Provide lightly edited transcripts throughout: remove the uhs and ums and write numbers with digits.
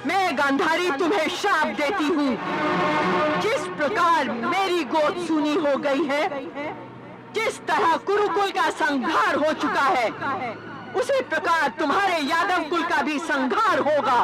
मैं गांधारी तुम्हें श्राप देती हूँ। जिस प्रकार मेरी गोद सूनी हो गई है, जिस तरह कुरुकुल का संहार हो चुका है, उसी प्रकार तुम्हारे यादव कुल का भी संहार होगा।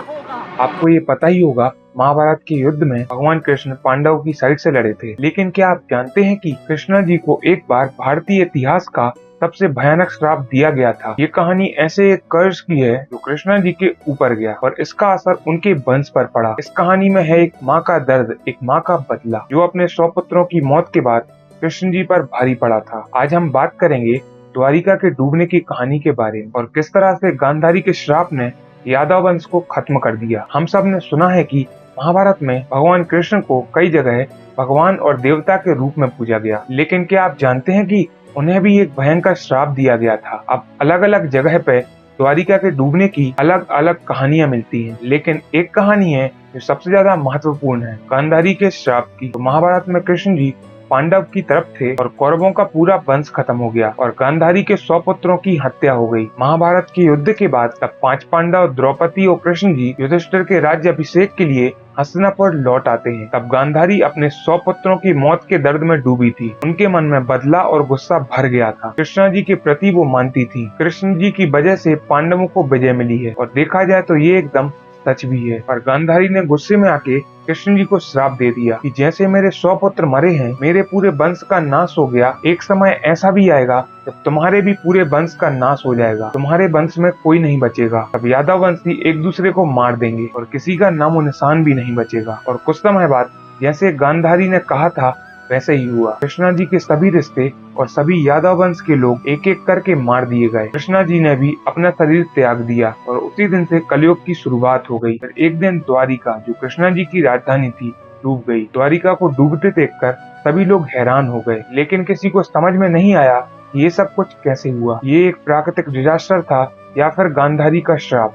आपको ये पता ही होगा, महाभारत के युद्ध में भगवान कृष्ण पांडवों की साइड से लड़े थे। लेकिन क्या आप जानते हैं कि कृष्णा जी को एक बार भारतीय इतिहास का सबसे भयानक श्राप दिया गया था। ये कहानी ऐसे एक कर्ज की है जो कृष्णा जी के ऊपर गया और इसका असर उनके वंश पर पड़ा। इस कहानी में है एक माँ का दर्द, एक माँ का बदला, जो अपने 100 पुत्रों की मौत के बाद कृष्ण जी पर भारी पड़ा था। आज हम बात करेंगे द्वारिका के डूबने की कहानी के बारे में और किस तरह से गांधारी के श्राप ने यादव वंश को खत्म कर दिया। हम सब ने सुना है कि महाभारत में भगवान कृष्ण को कई जगह भगवान और देवता के रूप में पूजा गया, लेकिन क्या आप जानते हैं कि उन्हें भी एक भयंकर श्राप दिया गया था। अब अलग अलग जगह पे द्वारिका के डूबने की अलग अलग कहानियां मिलती हैं, लेकिन एक कहानी है जो सबसे ज्यादा महत्वपूर्ण है, गांधारी के श्राप की। तो महाभारत में कृष्ण जी पांडव की तरफ थे और कौरवों का पूरा वंश खत्म हो गया और गांधारी के 100 पुत्रों की हत्या हो गई। महाभारत के युद्ध के बाद तब 5 पांडव, द्रौपदी और कृष्ण जी युधिष्ठिर के राज्य अभिषेक के लिए हस्तिनापुर लौट आते हैं। तब गांधारी अपने 100 पुत्रों की मौत के दर्द में डूबी थी। उनके मन में बदला और गुस्सा भर गया था। कृष्णा जी के प्रति वो मानती थी। कृष्ण जी की वजह से पांडवों को विजय मिली है और देखा जाए तो ये एकदम सच भी है। पर गांधारी ने गुस्से में आके कृष्ण जी को श्राप दे दिया कि जैसे मेरे 100 पुत्र मरे हैं, मेरे पूरे वंश का नाश हो गया, एक समय ऐसा भी आएगा जब तुम्हारे भी पूरे वंश का नाश हो जाएगा, तुम्हारे वंश में कोई नहीं बचेगा। तब यादव वंशी एक दूसरे को मार देंगे और किसी का नामो निशान भी नहीं बचेगा। और कुछ समय बाद जैसे गांधारी ने कहा था वैसे ही हुआ। कृष्णा जी के सभी रिश्ते और सभी यादव वंश के लोग एक एक करके मार दिए गए। कृष्णा जी ने भी अपना शरीर त्याग दिया और उसी दिन से कलयुग की शुरुआत हो गई। फिर एक दिन द्वारिका, जो कृष्णा जी की राजधानी थी, डूब गई। द्वारिका को डूबते देखकर सभी लोग हैरान हो गए, लेकिन किसी को समझ में नहीं आया कि ये सब कुछ कैसे हुआ। ये एक प्राकृतिक डिजास्टर था या फिर गांधारी का श्राप।